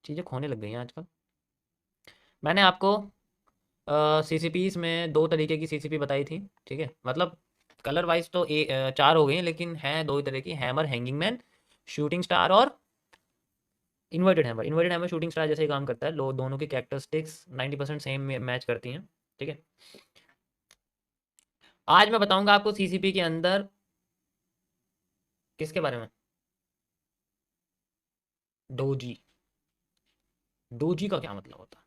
चीज़ें खोने लग गई हैं आजकल। मैंने आपको सीसीपीस में दो तरीके की सीसीपी बताई थी, ठीक है। मतलब कलर वाइज तो चार हो गई हैं, लेकिन हैं दो ही तरह की, hammer hanging man, shooting star और inverted hammer. Inverted hammer shooting star जैसे ही काम करता है, लो दोनों की कैरेक्टरिस्टिक्स 90% सेम मैच करती हैं, ठीक है। आज मैं बताऊंगा आपको सीसीपी के अंदर किसके बारे में, डोजी। डोजी का क्या मतलब होता है,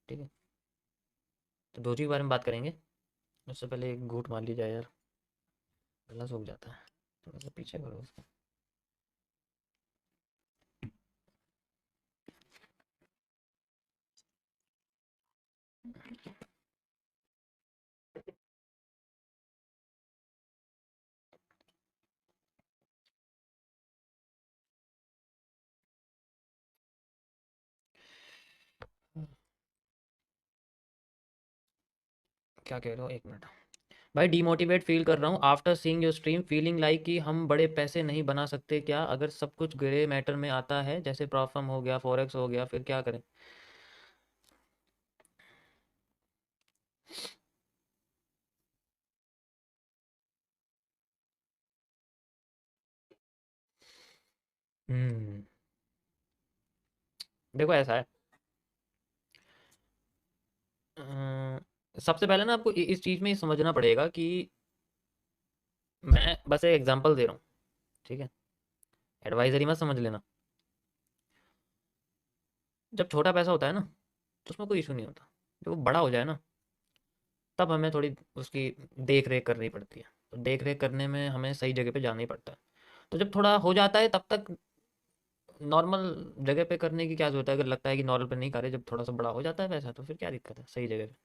ठीक है। तो डोजी के बारे में बात करेंगे। उससे पहले एक घूंट मार ली जाए यार, गला सूख जाता है। थोड़ा सा पीछे करो उसको। क्या कह रहे हो, एक मिनट। भाई डीमोटिवेट फील कर रहा हूँ after seeing your stream, feeling like कि हम बड़े पैसे नहीं बना सकते क्या अगर सब कुछ ग्रे मैटर में आता है, जैसे प्रॉफर्म हो गया, फॉरेक्स हो गया, फिर क्या करें। हम्म। देखो ऐसा है, सबसे पहले ना आपको इस चीज़ में समझना पड़ेगा कि मैं बस एक एग्जांपल दे रहा हूँ, ठीक है। एडवाइजरी मत समझ लेना। जब छोटा पैसा होता है ना, तो उसमें कोई इशू नहीं होता। जब वो बड़ा हो जाए ना, तब हमें थोड़ी उसकी देख रेख करनी पड़ती है। तो देख रेख करने में हमें सही जगह पे जाना ही पड़ता है। तो जब थोड़ा हो जाता है, तब तक नॉर्मल जगह पे करने की क्या जरूरत है। अगर लगता है कि नॉर्मल पे नहीं करे, जब थोड़ा सा बड़ा हो जाता है पैसा, तो फिर क्या दिक्कत है, सही जगह पे,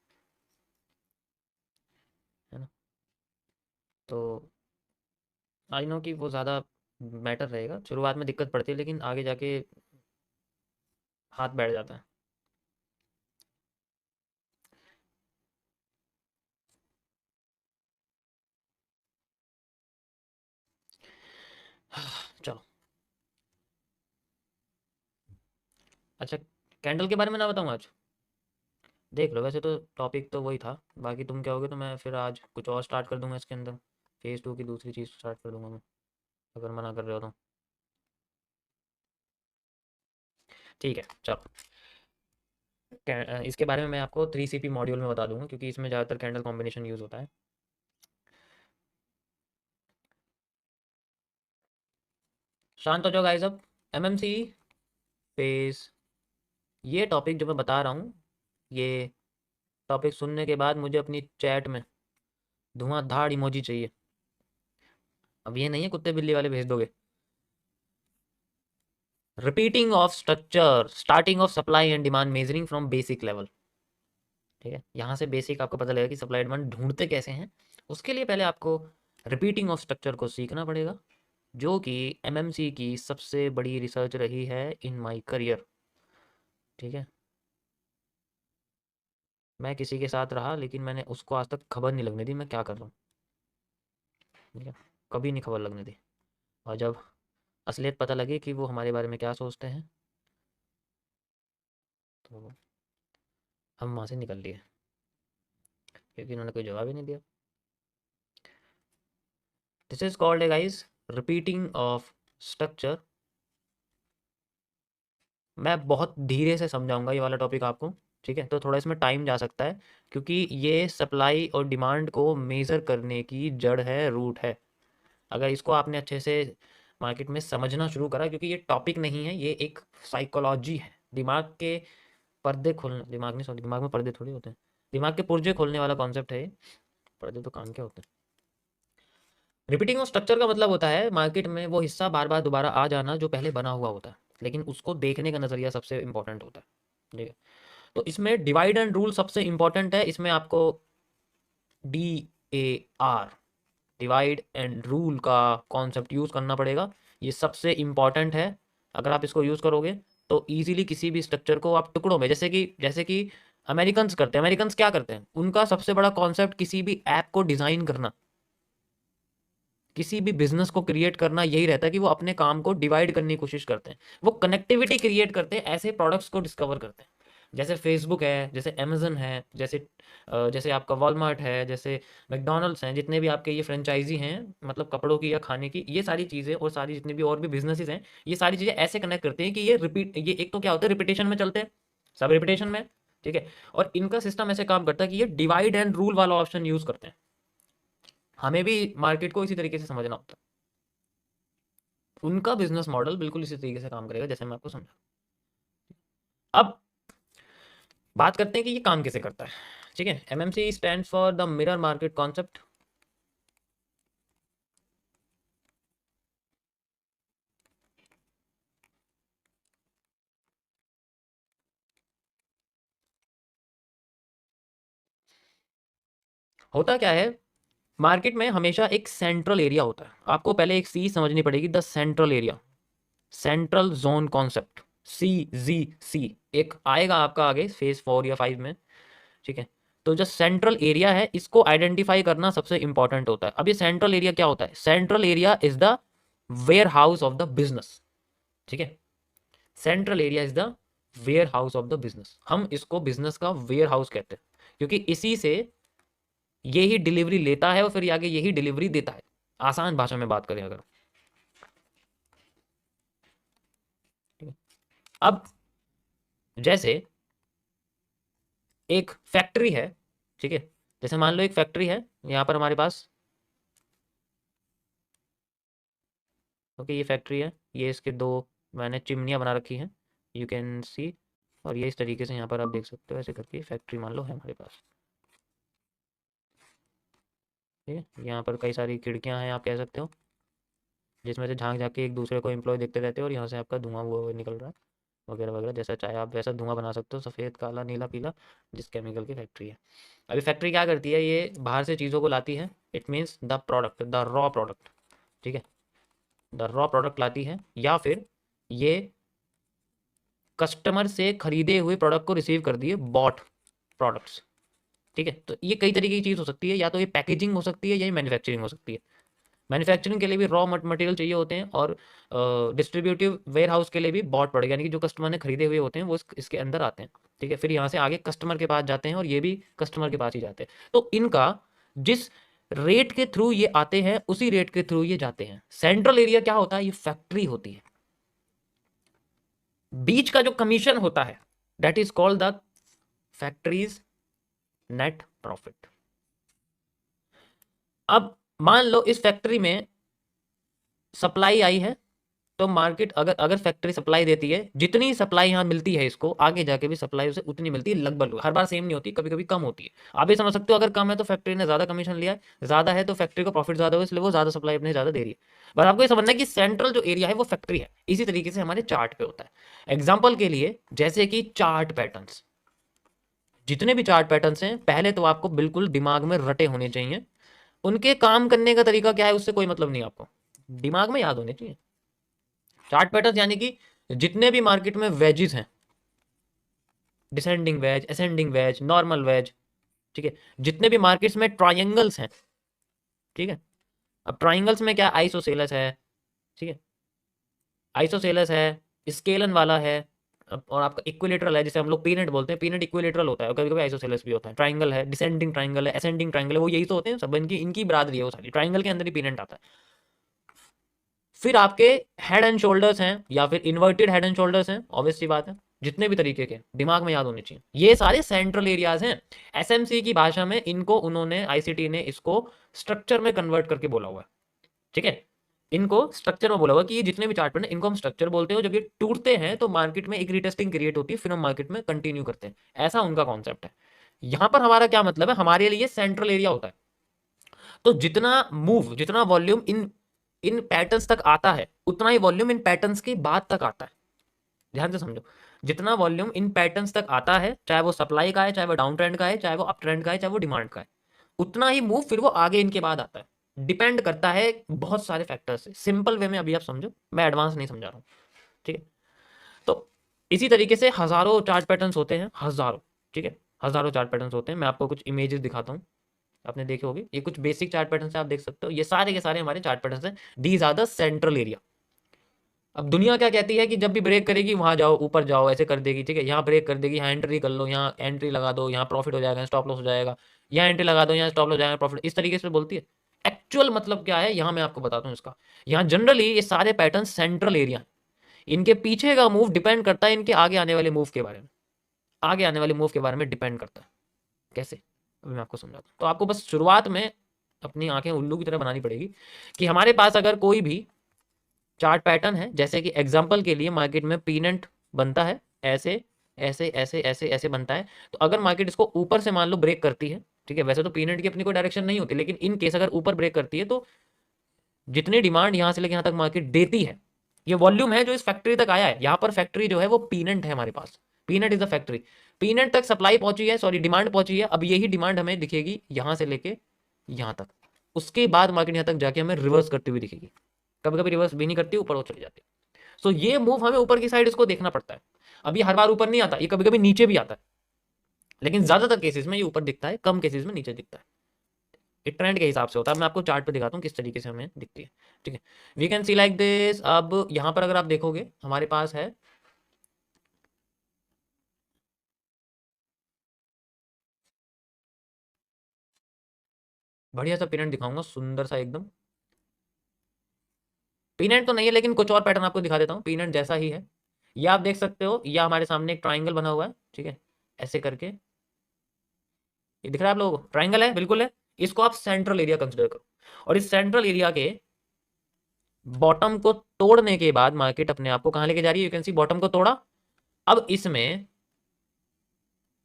है ना। तो आई नो कि वो ज़्यादा मैटर रहेगा, शुरुआत में दिक्कत पड़ती है, लेकिन आगे जाके हाथ बैठ जाता है। चलो। अच्छा, कैंडल के बारे में ना बताऊँ आज, देख लो। वैसे तो टॉपिक तो वही था, बाकी तुम कहोगे तो मैं फिर आज कुछ और स्टार्ट कर दूंगा इसके अंदर। फेज़ 2 की दूसरी चीज़ स्टार्ट कर दूंगा मैं, अगर मना कर रहे हो तो। ठीक है चलो। इसके बारे में मैं आपको 3CP मॉड्यूल में बता दूंगा, क्योंकि इसमें ज़्यादातर कैंडल कॉम्बिनेशन यूज़ होता है। शांत हो जाओ गाइस अब। MMC फेज़, ये टॉपिक जो मैं बता रहा हूँ, ये टॉपिक सुनने के बाद मुझे अपनी चैट में धुआंधार इमोजी चाहिए। अब ये नहीं है कुत्ते बिल्ली वाले भेज दोगे। Repeating of structure, starting of supply and demand, measuring from basic level, ठीक है। यहाँ से बेसिक आपको पता लगेगा कि सप्लाई डिमांड ढूंढते कैसे हैं। उसके लिए पहले आपको रिपीटिंग ऑफ स्ट्रक्चर को सीखना पड़ेगा, जो कि MMC की सबसे बड़ी रिसर्च रही है इन माय करियर, ठीक है। मैं किसी के साथ रहा, लेकिन मैंने उसको आज तक खबर नहीं लगने दी मैं क्या कर रहा हूँ, ठीक है। कभी नहीं खबर लगने दी। और जब असलियत पता लगी कि वो हमारे बारे में क्या सोचते हैं, तो हम वहाँ से निकल लिए, क्योंकि उन्होंने कोई जवाब ही नहीं दिया। This is called a guys repeating of structure. मैं बहुत धीरे से समझाऊंगा ये वाला टॉपिक आपको, ठीक है। तो थोड़ा इसमें टाइम जा सकता है, क्योंकि ये सप्लाई और डिमांड को मेज़र करने की जड़ है, रूट है। अगर इसको आपने अच्छे से मार्केट में समझना शुरू करा, क्योंकि ये टॉपिक नहीं है, ये एक साइकोलॉजी है। दिमाग के पर्दे खोलने, दिमाग नहीं, सॉरी, दिमाग में पर्दे थोड़ी होते हैं, दिमाग के पुर्जे खोलने वाला कॉन्सेप्ट है ये। पर्दे तो कान के होते हैं। रिपीटिंग ऑफ स्ट्रक्चर का मतलब होता है मार्केट में वो हिस्सा बार बार दोबारा आ जाना जो पहले बना हुआ होता है, लेकिन उसको देखने का नज़रिया सबसे इंपॉर्टेंट होता है, ठीक है। तो इसमें डिवाइड एंड रूल सबसे इंपॉर्टेंट है। इसमें आपको DAR, डिवाइड एंड रूल का कॉन्सेप्ट यूज़ करना पड़ेगा। ये सबसे इंपॉर्टेंट है। अगर आप इसको यूज़ करोगे, तो इजीली किसी भी स्ट्रक्चर को आप टुकड़ों में, जैसे कि अमेरिकन्स करते हैं। अमेरिकन्स क्या करते हैं, उनका सबसे बड़ा कॉन्सेप्ट किसी भी ऐप को डिज़ाइन करना, किसी भी बिजनेस को क्रिएट करना यही रहता है कि वो अपने काम को डिवाइड करने की कोशिश करते हैं, वो कनेक्टिविटी क्रिएट करते हैं, ऐसे प्रोडक्ट्स को डिस्कवर करते हैं। जैसे फेसबुक है, जैसे अमेजन है, जैसे आपका वॉलमार्ट है, जैसे मैकडोनल्ड्स हैं, जितने भी आपके ये फ्रेंचाइजी हैं, मतलब कपड़ों की या खाने की, ये सारी चीज़ें और सारी जितने भी और भी बिजनेसेस हैं, ये सारी चीज़ें ऐसे कनेक्ट करते हैं कि ये एक तो क्या होता है, रिपीटेशन में चलते हैं, सब रिपीटेशन में, ठीक है। और इनका सिस्टम ऐसे काम करता है कि ये डिवाइड एंड रूल वाला ऑप्शन यूज करते हैं। हमें भी मार्केट को इसी तरीके से समझना होता है। उनका बिजनेस मॉडल बिल्कुल इसी तरीके से काम करेगा जैसे मैं आपको समझा। अब बात करते हैं कि ये काम कैसे करता है, ठीक है। MMC stand for the mirror market concept. होता क्या है, मार्केट में हमेशा एक सेंट्रल एरिया होता है। आपको पहले एक सी समझनी पड़ेगी, the central area, central zone concept, CZC एक आएगा आपका आगे फेज 4 या 5 में, ठीक है। तो जो सेंट्रल एरिया है, इसको आइडेंटिफाई करना सबसे इंपॉर्टेंट होता है। अब ये सेंट्रल एरिया क्या होता है, central area is the warehouse of the business, ठीक है। Central area is the warehouse of the business. हम इसको बिजनेस का वेयर हाउस कहते हैं, क्योंकि इसी से ये ही डिलीवरी लेता है और फिर आगे यही डिलीवरी देता है, आसान भाषा में बात करें अगर। अब जैसे एक फैक्ट्री है, ठीक है, जैसे मान लो एक फैक्ट्री है यहाँ पर हमारे पास, ओके, ये फैक्ट्री है, ये इसके दो मैंने चिमनियाँ बना रखी हैं, यू कैन सी। और ये इस तरीके से यहाँ पर आप देख सकते हो, ऐसे करके फैक्ट्री मान लो है हमारे पास, ठीक है। यहाँ पर कई सारी खिड़कियाँ हैं आप कह सकते हो, जिसमें से झांक झांक के एक दूसरे को एम्प्लॉय देखते रहते हैं, और यहाँ से आपका धुआं वो निकल रहा है वगैरह वगैरह, जैसा चाहे आप वैसा धुआं बना सकते हो, सफ़ेद काला नीला पीला, जिस केमिकल की फैक्ट्री है। अभी फैक्ट्री क्या करती है, ये बाहर से चीज़ों को लाती है, it means the product, the raw product, ठीक है, द रॉ प्रोडक्ट लाती है, या फिर ये कस्टमर से खरीदे हुए प्रोडक्ट को रिसीव कर दिए, बॉट प्रोडक्ट्स, ठीक है। तो ये कई तरीके की चीज़ हो सकती है, या तो ये पैकेजिंग हो सकती है या ये मैन्युफैक्चरिंग हो सकती है। मैन्युफैक्चरिंग के लिए भी रॉ मटेरियल चाहिए होते हैं, और डिस्ट्रीब्यूटिव वेयर हाउस के लिए भी बॉट पड़ेगा, यानी कि जो कस्टमर ने खरीदे हुए होते हैं वो इसके अंदर आते हैं, ठीक है। फिर यहाँ से आगे कस्टमर के पास जाते हैं, और ये भी कस्टमर के पास ही जाते हैं। तो इनका जिस रेट के थ्रू ये आते हैं, उसी रेट के थ्रू ये जाते हैं। सेंट्रल एरिया क्या होता है, ये फैक्ट्री होती है। बीच का जो कमीशन होता है, that is called the factories net profit. अब मान लो इस फैक्ट्री में सप्लाई आई है, तो मार्केट अगर अगर फैक्ट्री सप्लाई देती है, जितनी सप्लाई यहाँ मिलती है इसको, आगे जाके भी सप्लाई उसे उतनी मिलती है, लगभग हर बार सेम नहीं होती, कभी कभी कम होती है। आप ये समझ सकते हो, अगर कम है तो फैक्ट्री ने ज्यादा कमीशन लिया है, ज्यादा है तो फैक्ट्री को प्रॉफिट ज्यादा हो, इसलिए वो ज्यादा सप्लाई अपने ज्यादा दे रही है। बस आपको ये समझना है कि सेंट्रल जो एरिया है वो फैक्ट्री है। इसी तरीके से हमारे चार्ट पे होता है। एग्जाम्पल के लिए, जैसे कि चार्ट पैटर्न्स, जितने भी चार्ट पैटर्न्स हैं, पहले तो आपको बिल्कुल दिमाग में रटे होने चाहिए। उनके काम करने का तरीका क्या है उससे कोई मतलब नहीं, आपको दिमाग में याद होने चाहिए। चार्ट पैटर्न यानी कि जितने भी मार्केट में वेजेस हैं, descending wedge, ascending wedge, normal wedge, ठीक है, जितने भी मार्केट्स में ट्रायंगल्स हैं, ठीक है। अब ट्रायंगल्स में क्या, आइसोसेलस है, ठीक है, आइसोसेलस है, स्केलन वाला है, और आपका इक्विलेटरल है, जिसे हम लोग पीनट बोलते हैं, पीनट इक्विलेटरल होता है, और कभी कभी आइसोसेलस भी होता है। ट्रायंगल है, डिसेंडिंग ट्रायंगल है, असेंडिंग ट्रायंगल है, वो यही तो होते हैं सब, इनकी बरादरी है वो सारी, ट्रायंगल के अंदर ही पीनट आता है। फिर आपके हेड एंड शोल्डर्स हैं, या फिर इन्वर्टेड हेड एंड शोल्डर्स हैं, ऑब्वियस सी बात है, जितने भी तरीके के दिमाग में याद होने चाहिए, ये सारे सेंट्रल एरियाज हैं। एसएमसी की भाषा में इनको उन्होंने, आईसीटी ने इसको स्ट्रक्चर में कन्वर्ट करके बोला हुआ है, ठीक है। इनको स्ट्रक्चर में बोला हुआ कि ये जितने भी चार्ट पर इनको हम स्ट्रक्चर बोलते हैं। जब ये टूटते हैं तो मार्केट में एक रीटेस्टिंग क्रिएट होती है, फिर हम मार्केट में कंटिन्यू करते हैं, ऐसा उनका कॉन्सेप्ट है। यहां पर हमारा क्या मतलब है, हमारे लिए सेंट्रल एरिया होता है। तो जितना मूव, जितना वॉल्यूम इन इन पैटर्न्स तक आता है, उतना ही वॉल्यूम इन पैटर्न्स के बाद तक आता है। ध्यान से समझो, जितना वॉल्यूम इन पैटर्न्स तक आता है, चाहे वो सप्लाई का है, चाहे वो डाउन ट्रेंड का है, चाहे वो अप ट्रेंड का है, चाहे वो डिमांड का है, उतना ही मूव फिर वो आगे इनके बाद आता है। डिपेंड करता है बहुत सारे फैक्टर्स से। सिंपल वे में अभी आप समझो, मैं एडवांस नहीं समझा रहा हूँ, ठीक है। तो इसी तरीके से हजारों चार्ट पैटर्न्स होते हैं, हजारों, ठीक है, हजारों चार्ट पैटर्न्स होते हैं। मैं आपको कुछ इमेजेस दिखाता हूँ, आपने देखे होंगे, ये कुछ बेसिक चार्ट पैटर्न से आप देख सकते हो, ये सारे के सारे हमारे चार्ट पैटर्न हैं। These are the central area. अब दुनिया क्या कहती है कि जब भी ब्रेक करेगी वहां जाओ, ऊपर जाओ, ऐसे कर देगी, ठीक है, यहाँ ब्रेक कर देगी, यहाँ एंट्री कर लो, यहाँ एंट्री लगा दो, यहाँ प्रॉफिट हो जाएगा, स्टॉप लॉस हो जाएगा, यहाँ एंट्री लगा दो, यहाँ स्टॉप लॉस हो जाएगा, प्रॉफिट, इस तरीके से बोलती है। एक्चुअल मतलब क्या है यहाँ मैं आपको बताता हूँ इसका। यहाँ जनरली ये सारे पैटर्न सेंट्रल एरिया है, इनके पीछे का मूव डिपेंड करता है इनके आगे आने वाले मूव के बारे में, आगे आने वाले मूव के बारे में डिपेंड करता है। कैसे, अभी मैं आपको समझाता हूँ। तो आपको बस शुरुआत में अपनी आंखें उल्लू की तरह बनानी पड़ेगी कि हमारे पास अगर कोई भी चार्ट पैटर्न है, जैसे कि एग्जांपल के लिए मार्केट में पीनट बनता है, ऐसे ऐसे ऐसे ऐसे ऐसे बनता है, तो अगर मार्केट इसको ऊपर से मान लो ब्रेक करती है, ठीक है, वैसे तो पीनट की अपनी कोई डायरेक्शन नहीं होती, लेकिन इन केस अगर ऊपर ब्रेक करती है तो जितनी डिमांड यहां से लेकर यहां तक मार्केट देती है, ये वॉल्यूम है जो इस फैक्ट्री तक आया है। यहाँ पर फैक्ट्री जो है वो पीनट है हमारे पास, peanut is the factory, peanut तक सप्लाई पहुंची है, सॉरी डिमांड पहुंची है। अब यही डिमांड हमें दिखेगी यहां से लेके यहां तक, उसके बाद मार्केट यहां तक जाके हमें रिवर्स करती हुई दिखेगी, कभी कभी रिवर्स भी नहीं करती, ऊपर वो चली जाती है। सो ये मूव हमें ऊपर की साइड इसको देखना पड़ता है। अब ये हर बार ऊपर नहीं आता, ये कभी कभी नीचे भी आता है, लेकिन ज्यादातर केसेस में ये ऊपर दिखता है, कम केसेस में नीचे दिखता है। ये ट्रेंड के हिसाब से होता है। मैं आपको चार्ट पे दिखाता हूँ किस तरीके से हमें दिखती है, ठीक है। We can see like this. अब यहाँ पर अगर आप देखोगे हमारे पास है बढ़िया सा पिनट दिखाऊंगा, सुंदर सा एकदम। पीनट तो नहीं है, लेकिन कुछ और पैटर्न आपको दिखा देता हूँ, पीनट जैसा ही है। ये आप देख सकते हो, ये हमारे सामने एक ट्राइंगल बना हुआ है, ठीक है, ऐसे करके, ये दिख रहा है आप लोगों को, ट्राइंगल है, बिल्कुल है। इसको आप सेंट्रल एरिया कंसिडर करो, और इस सेंट्रल एरिया के बॉटम को तोड़ने के बाद मार्केट अपने आप को कहां लेके जा रही है, यू कैन सी बॉटम को तोड़ा। अब इसमें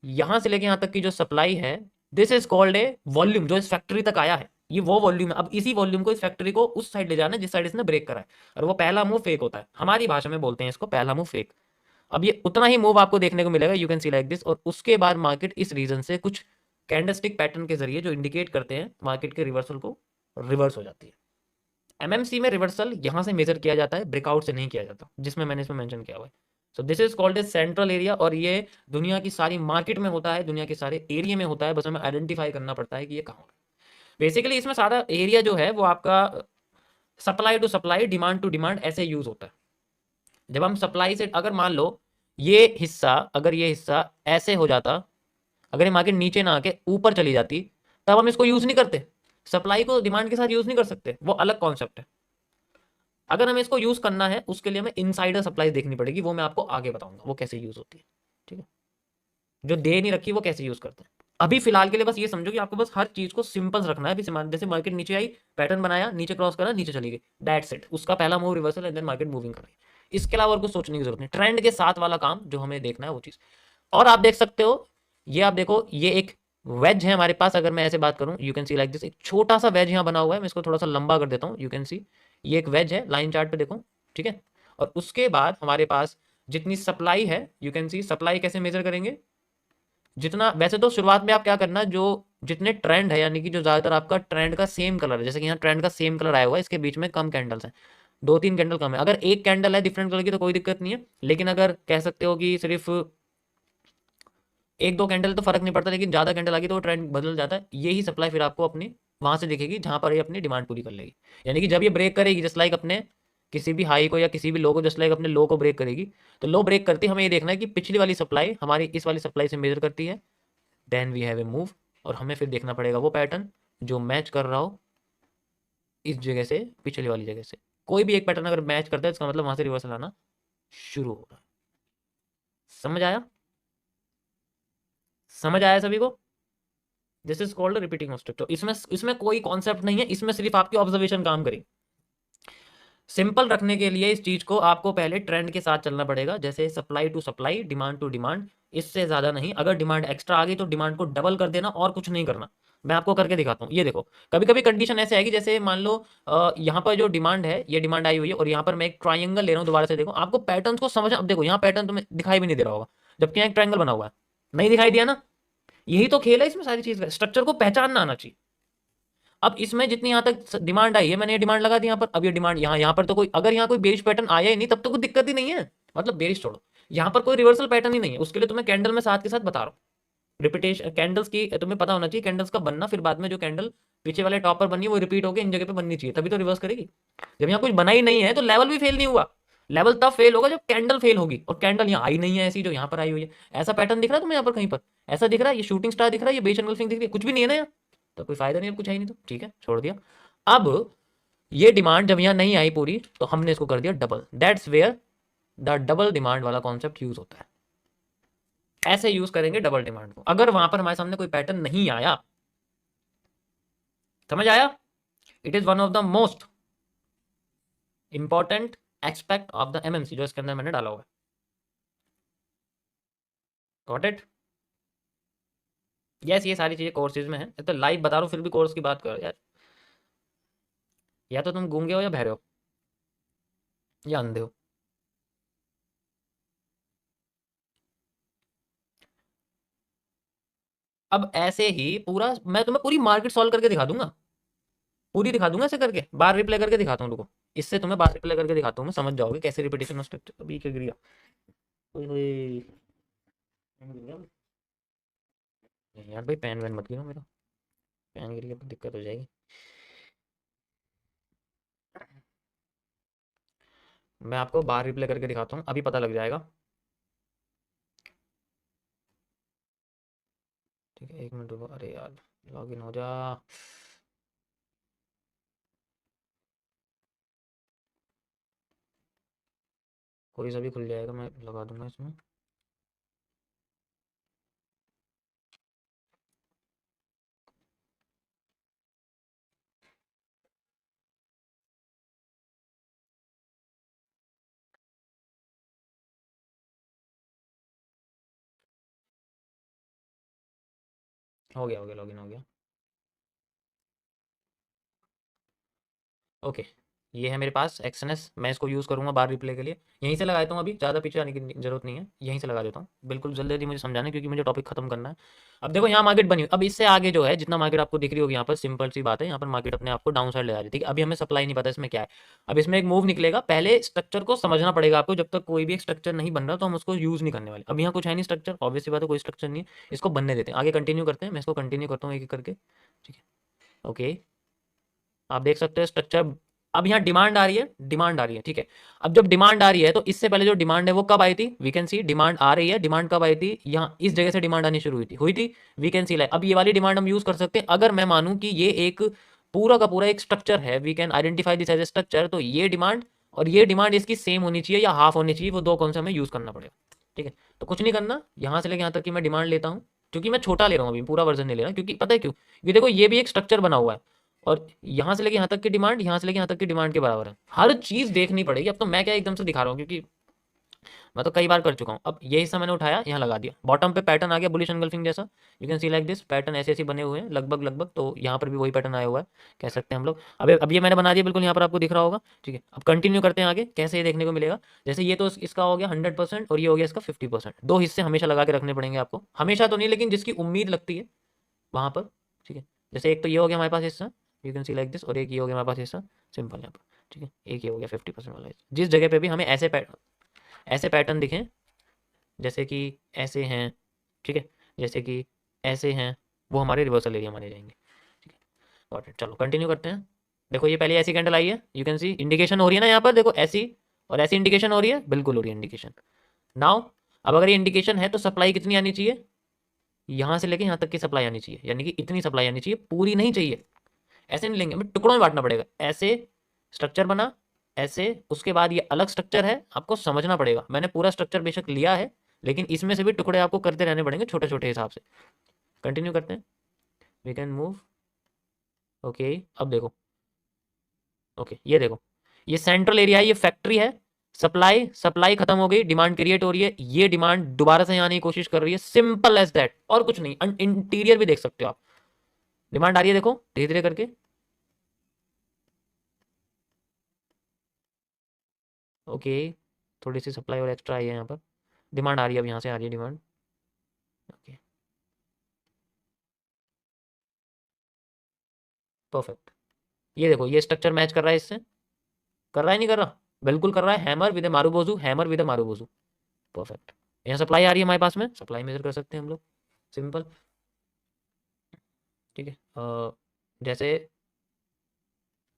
यहां से लेके यहां तक की जो सप्लाई है, this is called a volume, जो इस फैक्ट्री तक आया है, ये वो वॉल्यूम है। अब इसी वॉल्यूम को इस फैक्ट्री को उस साइड ले जाना है जिस साइड इसने ब्रेक करा है, और वो पहला मूव फेक होता है, हमारी भाषा में बोलते हैं इसको पहला मूव फेक। अब ये उतना ही मूव आपको देखने को मिलेगा, you can see like this, और उसके बाद मार्केट इस रीजन से कुछ कैंडलस्टिक पैटर्न के जरिए जो इंडिकेट करते हैं मार्केट के रिवर्सल को, रिवर्स हो जाती है। एमएमसी में रिवर्सल यहां से मेजर किया जाता है, ब्रेकआउट से नहीं किया जाता, जिसमें मैंने इसमें मेंशन किया हुआ है। So this is called a central area, और ये दुनिया की सारी मार्केट में होता है, दुनिया के सारे एरिया में होता है, बस हमें आइडेंटिफाई करना पड़ता है कि ये कहाँ हो रहा है। बेसिकली इसमें सारा एरिया जो है वो आपका supply to supply, demand to demand ऐसे यूज होता है। जब हम सप्लाई से, अगर मान लो ये हिस्सा, अगर ये हिस्सा ऐसे हो जाता, अगर ये मार्केट नीचे ना आके ऊपर चली जाती, तब हम इसको यूज नहीं करते, सप्लाई को डिमांड के साथ यूज नहीं कर सकते, वो अलग कॉन्सेप्ट है। अगर हमें इसको यूज करना है उसके लिए हमें इनसाइडर सप्लाई देखनी पड़ेगी, वो मैं आपको आगे बताऊंगा वो कैसे यूज होती है, ठीक है, जो दे नहीं रखी वो कैसे यूज करते हैं। अभी फिलहाल के लिए बस ये समझो कि आपको बस हर चीज को सिंपल रखना है। अभी जैसे मार्केट नीचे आई, पैटर्न बनाया, नीचे क्रॉस करा, नीचे चली गई, दैट्स इट, उसका पहला move reversal and then market moving कर रही है। इसके अलावा और कुछ सोचने की जरूरत नहीं, ट्रेंड के साथ वाला काम जो हमें देखना है वो चीज। और आप देख सकते हो, ये आप देखो, ये एक वेज है हमारे पास, अगर मैं ऐसे बात करूं, you can see like this, एक छोटा सा वेज यहाँ बना हुआ है, मैं इसको थोड़ा सा लंबा कर देता हूँ, यू कैन सी, ये एक वेज है, लाइन चार्ट पे देखो, ठीक है। और उसके बाद हमारे पास जितनी सप्लाई है, यू कैन सी, सप्लाई कैसे मेजर करेंगे, जितना, वैसे तो शुरुआत में आप क्या करना, जो जितने ट्रेंड है, यानी कि जो ज्यादातर आपका ट्रेंड का सेम कलर है, जैसे कि यहाँ ट्रेंड का सेम कलर आया हुआ है, इसके बीच में कम कैंडल्स हैं, दो तीन कैंडल कम है, अगर एक कैंडल है डिफरेंट कलर की तो कोई दिक्कत नहीं है, लेकिन अगर कह सकते हो कि सिर्फ एक दो कैंडल तो फर्क नहीं पड़ता, लेकिन ज्यादा कैंडल आ गई तो ट्रेंड बदल जाता है। यही सप्लाई फिर आपको अपनी वहां से दिखेगी जहां पर ये अपनी डिमांड पूरी कर लेगी, यानी कि जब ये ब्रेक करेगी, जस्ट लाइक अपने किसी भी हाई को या किसी भी लो को, जस्ट लाइक अपने लो को ब्रेक करेगी, तो लो ब्रेक करती हमें ये देखना है कि पिछली वाली सप्लाई हमारी इस वाली सप्लाई से मेजर करती है, then we have a move, और हमें फिर देखना पड़ेगा वो पैटर्न जो मैच कर रहा हो इस जगह से, पिछली वाली जगह से। कोई भी एक पैटर्न अगर मैच करता है इसका मतलब वहां से रिवर्सल आना शुरू हो रहा है। समझ आया, समझ आया सभी को? This is called repeating of structure. इसमें इसमें कोई कॉन्सेप्ट नहीं है, इसमें सिर्फ आपकी ऑब्जर्वेशन काम करेगी। सिंपल रखने के लिए इस चीज को आपको पहले ट्रेंड के साथ चलना पड़ेगा, जैसे supply to supply, demand to demand, इससे ज्यादा नहीं। अगर डिमांड एक्स्ट्रा आ गई तो डिमांड को डबल कर देना, और कुछ नहीं करना। मैं आपको करके दिखाता हूँ, ये देखो, कभी कभी कंडीशन ऐसे आएगी, जैसे मान लो यहाँ पर जो डिमांड है, ये डिमांड आई हुई है, और यहाँ पर मैं एक ट्राइंगल ले रहा हूँ, दोबारा से देखो, आपको पैटर्न को समझ, अब देखो यहाँ पैटर्न तुम्हें दिखाई भी नहीं दे रहा होगा, जबकि यहाँ एक ट्राइंगल बना हुआ है, नहीं दिखाई दिया ना। यही तो खेल है इसमें, सारी चीज का स्ट्रक्चर को पहचानना आना चाहिए। अब इसमें जितनी यहाँ तक डिमांड आई है, मैंने ये डिमांड लगा दी यहाँ पर, अब ये डिमांड यहाँ पर तो कोई, अगर यहाँ कोई बेरिश पैटर्न आया ही नहीं तब तो कोई दिक्कत ही नहीं है, मतलब बेरिश छोड़ो, यहाँ पर कोई रिवर्सल पैटर्न ही नहीं है, उसके लिए तो मैं कैंडल में साथ के साथ बता रहा हूँ। रिपीटेशन कैंडल्स की तुम्हें पता होना चाहिए, कैंडल्स का बनना, फिर बाद में जो कैंडल पीछे वाले टॉप पर बनी है वो रिपीट होकर इन जगह पे बननी चाहिए, तभी तो रिवर्स करेगी। जब यहाँ कुछ बना ही नहीं है तो लेवल भी फेल नहीं हुआ। लेवल तब फेल होगा जब कैंडल फेल होगी, और कैंडल यहाँ आई नहीं है ऐसी जो यहाँ पर आई हुई है। ऐसा पैटर्न दिख रहा है तुम्हें यहाँ पर कहीं पर? ऐसा दिख रहा है? ये शूटिंग स्टार दिख रहा है, ये बेस एंगल्फिंग दिख रही है? कुछ भी नहीं है ना यहाँ, तो कोई फायदा नहीं, अब कुछ है ही नहीं, तो ठीक है छोड़ दिया। अब ये डिमांड जब यहाँ नहीं आई पूरी तो हमने इसको कर दिया double. That's where the double demand वाला कॉन्सेप्ट यूज होता है। ऐसे यूज करेंगे डबल डिमांड को, अगर वहां पर हमारे सामने कोई पैटर्न नहीं आया। समझ आया? It is one of the most important aspect of the MMC जो इसके अंदर मैंने डाला हुआ है। Got it? यस, ये सारी चीजें कोर्सेज में है, तो लाइव बता रहा हूँ फिर भी कोर्स की बात करो यार। या तो तुम गूंगे हो या बहरे हो या अंधे हो। अब ऐसे ही पूरा मैं तुम्हें पूरी मार्केट सॉल्व करके दिखा दूंगा, पूरी दिखा दूंगा ऐसे करके, बार रिप्ले करके दिखाता हूँ तुमको। इससे तुम्हें बार रिप्ले करके दिखाता हूँ मैं, समझ जाओगे कैसे रिपीटेशन ऑफ स्ट्रक्चर। अभी क्या गिर गया? ओए होए, पेन गिर गया। नहीं यार भाई, पेन वैन मत गिरो मेरा, पेन गिर गया तो दिक्कत हो जाएगी। मैं आपको बार रिप्ले करके दिखाता हूँ, अभी पता लग जाएगा। ठीक है, 1 मिनट रुको, अरे यार लॉग इन हो जा। कोई सा भी खुल जाएगा, मैं लगा दूंगा इसमें। हो गया लॉग इन हो गया। ओके, ये है मेरे पास एक्सएनएस, मैं इसको यूज़ करूँगा बार रिप्ले के लिए। यहीं से लगा देता हूँ, अभी ज़्यादा पीछे आने की जरूरत नहीं है, यहीं से लगा देता हूँ बिल्कुल। जल्दी जल्दी मुझे समझाना है क्योंकि मुझे टॉपिक खत्म करना है। अब देखो यहाँ मार्केट बनी हुई, अब इससे आगे जो है जितना मार्केट आपको दिख रही होगी यहाँ पर, सिंपल सी बात है, यहाँ पर मार्केट अपने आपको डाउन साइड ले जा रही है। ठीक है, अभी हमें सप्लाई नहीं पता इसमें क्या है। अब इसमें एक मूव निकलेगा, पहले स्ट्रक्चर को समझना पड़ेगा आपको। जब तक कोई भी एक स्ट्रक्चर नहीं बन रहा तो हम उसको यूज़ नहीं करने वाले। अब यहाँ कुछ है नहीं स्ट्रक्चर, ऑब्वियस सी बात है, कोई स्ट्रक्चर नहीं है, इसको बनने देते हैं, आगे कंटिन्यू करते हैं। मैं इसको कंटिन्यू करता हूँ एक एक करके। ठीक है, ओके, आप देख सकते हो स्ट्रक्चर। अब यहाँ डिमांड आ रही है, डिमांड आ रही है, ठीक है। अब जब डिमांड आ रही है तो इससे पहले जो डिमांड है वो कब आई थी? वी कैन सी डिमांड आ रही है। डिमांड कब आई थी? यहाँ इस जगह से डिमांड आनी शुरू हुई थी। वी कैन सी लाइक, अब ये वाली डिमांड हम यूज कर सकते हैं अगर मैं मानूं कि ये एक पूरा का पूरा एक स्ट्रक्चर है। We can identify this as a structure, तो ये डिमांड और ये डिमांड इसकी सेम होनी चाहिए या हाफ होनी चाहिए, वो दो कौन से हमें यूज करना पड़ेगा। ठीक है, तो कुछ नहीं करना, यहाँ से लेकर यहाँ तक कि मैं डिमांड लेता हूँ, क्योंकि मैं छोटा ले रहा हूँ अभी, पूरा वर्जन नहीं ले रहा, क्योंकि पता है क्यों? ये देखो ये भी एक स्ट्रक्चर बना हुआ है, और यहाँ से लेके यहाँ तक की डिमांड, यहाँ से लेके यहाँ तक की डिमांड के बराबर है। हर चीज देखनी पड़ेगी। अब तो मैं क्या एकदम से दिखा रहा हूँ, क्योंकि मैं तो कई बार कर चुका हूँ। अब ये हिस्सा मैंने उठाया, यहाँ लगा दिया, बॉटम पे पैटर्न आ गया बुलिश एंगल्फिंग जैसा। You can see like this pattern ऐसे ऐसे बने हुए हैं लगभग लगभग, तो यहाँ पर भी वही पैटर्न आया हुआ है, कह सकते हैं हम लोग। अब ये मैंने बना दिया बिल्कुल, यहाँ पर आपको दिख रहा होगा। ठीक है, अब कंटिन्यू करते हैं आगे, कैसे ये देखने को मिलेगा। जैसे ये तो इसका हो गया 100% और ये हो गया इसका 50%। दो हिस्से हमेशा लगा के रखने पड़ेंगे आपको, हमेशा तो नहीं लेकिन जिसकी उम्मीद लगती है वहाँ पर। ठीक है, जैसे एक तो ये हो गया हमारे पास हिस्सा, you can see like this, और एक ये हो गया हमारे पास हिस्सा सिंपल यहाँ पर। ठीक है, एक ये हो गया 50% वाला हिस्सा। जिस जगह पे भी हमें ऐसे पैटर्न दिखें, जैसे कि ऐसे हैं, ठीक है, जैसे कि ऐसे हैं, वो हमारे रिवर्सल एरिया माने जाएंगे। ठीक है, गॉट इट। चलो कंटिन्यू करते हैं। देखो ये पहले ऐसी कैंडल आई है, यू कैन सी इंडिकेशन हो रही है ना यहाँ पर, देखो ऐसी और ऐसी इंडिकेशन हो रही है, बिल्कुल हो रही है इंडिकेशन। नाउ अब अगर ये इंडिकेशन है तो सप्लाई कितनी आनी चाहिए? यहाँ से लेके यहाँ तक की सप्लाई आनी चाहिए, यानी कि इतनी सप्लाई आनी चाहिए, पूरी नहीं चाहिए। ऐसे नहीं लेंगे, हमें टुकड़ों में बांटना पड़ेगा। ऐसे स्ट्रक्चर बना, ऐसे, उसके बाद ये अलग स्ट्रक्चर है, आपको समझना पड़ेगा। मैंने पूरा स्ट्रक्चर बेशक लिया है, लेकिन इसमें से भी टुकड़े आपको करते रहने पड़ेंगे छोटे छोटे हिसाब से। कंटिन्यू करते हैं, वी कैन मूव। ओके, अब देखो, ओके ये देखो, ये सेंट्रल एरिया है, ये फैक्ट्री है। सप्लाई सप्लाई खत्म हो गई, डिमांड क्रिएट हो रही है, ये डिमांड दोबारा से आने की कोशिश कर रही है, सिंपल एज दैट, और कुछ नहीं। इंटीरियर भी देख सकते हो आप, डिमांड आ रही है, देखो धीरे धीरे करके। ओके, थोड़ी सी सप्लाई और एक्स्ट्रा आई है यहाँ पर, डिमांड आ रही है, अब यहाँ से आ रही है डिमांड। Okay, perfect. ये देखो, ये स्ट्रक्चर मैच कर रहा है इससे, कर रहा है नहीं कर रहा? बिल्कुल कर रहा है, hammer with marubozu, hammer with marubozu, perfect. यहाँ सप्लाई आ रही है हमारे पास में, सप्लाई मेजर कर सकते हैं हम लोग। सिंपल, ठीक है। जैसे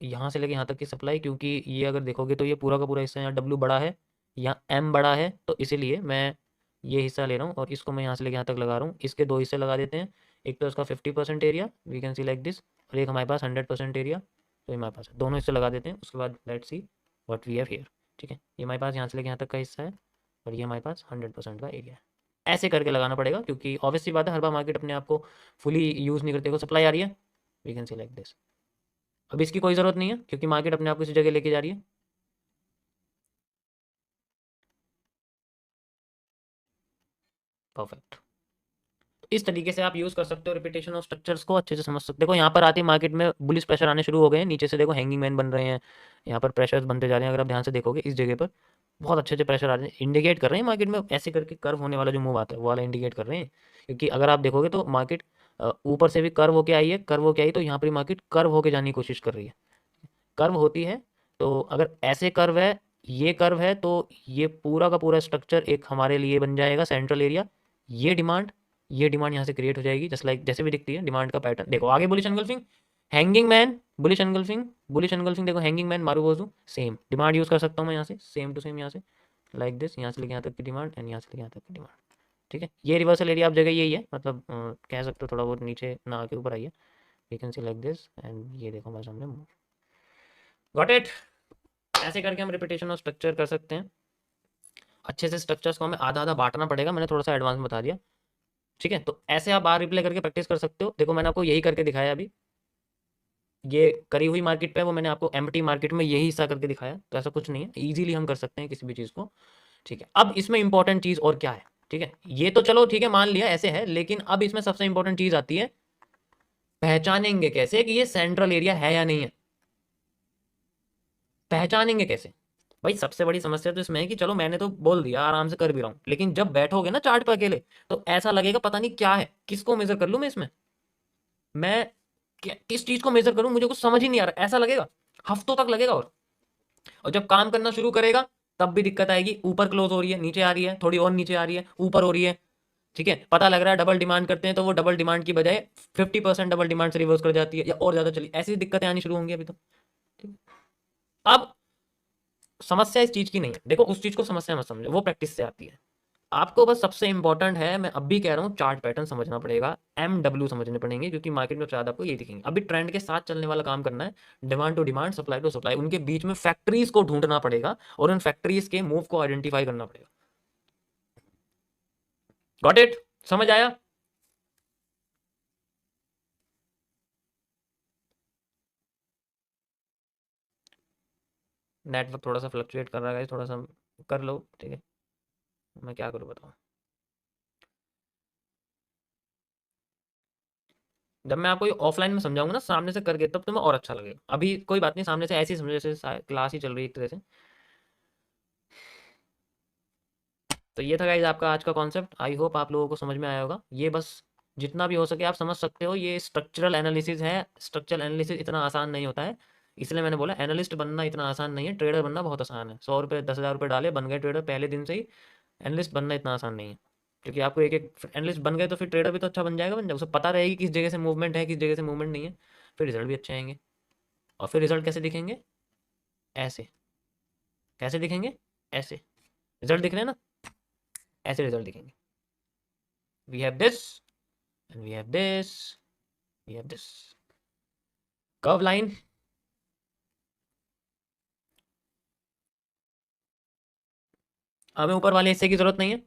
यहाँ से लेके यहाँ तक की सप्लाई, क्योंकि ये अगर देखोगे तो ये पूरा का पूरा हिस्सा यहाँ डब्ल्यू बड़ा है, यहाँ एम बड़ा है, तो इसीलिए मैं ये हिस्सा ले रहा हूँ और इसको मैं यहाँ से लेके यहाँ तक लगा रहा हूँ। इसके दो हिस्से लगा देते हैं, एक तो इसका 50% area we can see like this, और एक हमारे पास 100% एरिया, तो ये हमारे पास है। दोनों हिस्से लगा देते हैं, उसके बाद let's see what we have here, ठीक है। ये हमारे पास यहाँ से लेके यहाँ तक का हिस्सा है और ये हमारे पास 100% का एरिया है। ऐसे करके लगाना पड़ेगा, क्योंकि ऑब्वियस सी बात है, हर बार मार्केट अपने आप को फुली यूज़ नहीं करते। को सप्लाई आ रही है, we can see like this. अब इसकी कोई ज़रूरत नहीं है, क्योंकि मार्केट अपने आप को इसी जगह लेके जा रही है। परफेक्ट। इस तरीके से आप यूज़ कर सकते हो रिपीटेशन ऑफ स्ट्रक्चर्स को, अच्छे से समझ सकते हो। देखो यहाँ पर आती मार्केट में बुलिश प्रेशर आने शुरू हो गए हैं, नीचे से देखो हैंगिंग मैन बन रहे हैं, यहाँ पर प्रेशर्स बनते जा रहे हैं। अगर आप ध्यान से देखोगे इस जगह पर बहुत अच्छे अच्छे प्रेशर आ रहे हैं, इंडिकेट कर रहे हैं मार्केट में ऐसे करके कर्व होने वाला जो मूव आता है वो वाला इंडिकेट कर रहे हैं। क्योंकि अगर आप देखोगे तो मार्केट ऊपर से भी कर्व होके आई है, कर्व होके आई, तो यहाँ पर मार्केट कर्व होके जाने की कोशिश कर रही है। कर्व होती है, तो अगर ऐसे कर्व है, ये कर्व है, तो ये पूरा का पूरा स्ट्रक्चर एक हमारे लिए बन जाएगा सेंट्रल एरिया। ये डिमांड यहाँ से क्रिएट हो जाएगी, जस्ट लाइक जैसे भी दिखती है डिमांड का पैटर्न। देखो आगे bullish engulfing, hanging man, bullish engulfing, bullish engulfing, देखो hanging man, marubozu, same demand use कर सकता हूँ मैं यहाँ से, सेम टू सेम यहाँ से लाइक दिस, यहाँ से लेके यहाँ तक की डिमांड एंड यहाँ से लेके यहाँ तक की डिमांड, ठीक है। ये रिवर्सल एरिया आप जगह यही है, मतलब कह सकते हो थोड़ा बहुत नीचे ना आके ऊपर आइए, we can see like this and ये देखो हमारे सामने, गॉट इट। ऐसे करके हम रिपीटेशन ऑफ स्ट्रक्चर कर सकते हैं। अच्छे से स्ट्रक्चर्स को हमें आधा आधा बांटना पड़ेगा, मैंने थोड़ा सा एडवांस में बता दिया, ठीक है। तो ऐसे आप बार रिप्ले करके प्रैक्टिस कर सकते हो। देखो मैंने आपको यही करके दिखाया अभी, ये करी हुई मार्केट पे, वो मैंने आपको एम्प्टी मार्केट में यही हिस्सा करके दिखाया, तो ऐसा कुछ नहीं है, इजीली हम कर सकते हैं किसी भी चीज़ को, ठीक है। अब इसमें इंपॉर्टेंट चीज़ और क्या है, ठीक है, ये तो चलो ठीक है मान लिया ऐसे है, लेकिन अब इसमें सबसे इंपॉर्टेंट चीज़ आती है, पहचानेंगे कैसे कि ये सेंट्रल एरिया है या नहीं है, पहचानेंगे कैसे। भाई सबसे बड़ी समस्या तो इसमें है कि चलो मैंने तो बोल दिया, आराम से कर भी रहा हूँ, लेकिन जब बैठोगे ना चार्ट पर अकेले, तो ऐसा लगेगा पता नहीं क्या है, किसको मेजर कर लूँ मैं इसमें, मैं किस चीज को मेजर करूं, मुझे कुछ समझ ही नहीं आ रहा, ऐसा लगेगा, हफ्तों तक लगेगा। और जब काम करना शुरू करेगा तब भी दिक्कत आएगी, ऊपर क्लोज हो रही है, नीचे आ रही है, थोड़ी और नीचे आ रही है, ऊपर हो रही है, ठीक है। पता लग रहा है डबल डिमांड करते हैं, तो वो डबल डिमांड की बजाय 50% डबल डिमांड से रिवर्स कर जाती है या और ज्यादा चली, ऐसी दिक्कतें आनी शुरू होंगी अभी तो, ठीक है। अब समस्या इस चीज की नहीं है, देखो उस चीज को समस्या मत समझो, वो प्रैक्टिस से आती है। आपको बस सबसे इंपॉर्टेंट है, मैं अब भी कह रहा हूँ, चार्ट पैटर्न समझना पड़ेगा, MW समझने पड़ेंगे, क्योंकि मार्केट में शायद आपको ये दिखेंगे। अभी ट्रेंड के साथ चलने वाला काम करना है, demand to demand, supply to supply, उनके बीच में फैक्ट्रीज को ढूंढना पड़ेगा और उन फैक्ट्रीज के मूव को आइडेंटिफाई करना पड़ेगा। गॉट इट, समझ आया। नेटवर्क थोड़ा सा फ्लक्चुएट कर रहा है, थोड़ा सा कर लो, ठीक है, मैं क्या करूँ बताओ। जब मैं आपको ऑफलाइन में समझाऊंगा ना सामने से करके, तब तुम्हें और अच्छा लगेगा। अभी कोई बात नहीं, सामने से ऐसे ही समझो जैसे क्लास ही चल रही है एक तरह से। तो ये था गाइज आपका आज का कॉन्सेप्ट, आई होप आप लोगों को समझ में आया होगा। ये बस जितना भी हो सके आप समझ सकते हो, ये स्ट्रक्चरल एनालिसिस है, स्ट्रक्चरल एनालिसिस इतना आसान नहीं होता है, इसलिए मैंने बोला एनालिस्ट बनना इतना आसान नहीं है, ट्रेडर बनना बहुत आसान है। 100 रुपये 10,000 रुपये डाले बन गए ट्रेडर पहले दिन से ही, एनालिस्ट बनना इतना आसान नहीं है। क्योंकि आपको एक एक एनालिस्ट बन गए तो फिर ट्रेडर भी तो अच्छा बन जाएगा, उसे पता रहेगी किस जगह से मूवमेंट है, किस जगह से मूवमेंट नहीं है, फिर रिजल्ट भी अच्छे आएंगे। और फिर रिजल्ट कैसे दिखेंगे, ऐसे, कैसे दिखेंगे, ऐसे, रिजल्ट दिख रहे हैं ना, ऐसे रिजल्ट दिखेंगे। We have this and we have this, we have this curve line। हमें ऊपर वाले हिस्से की जरूरत नहीं है,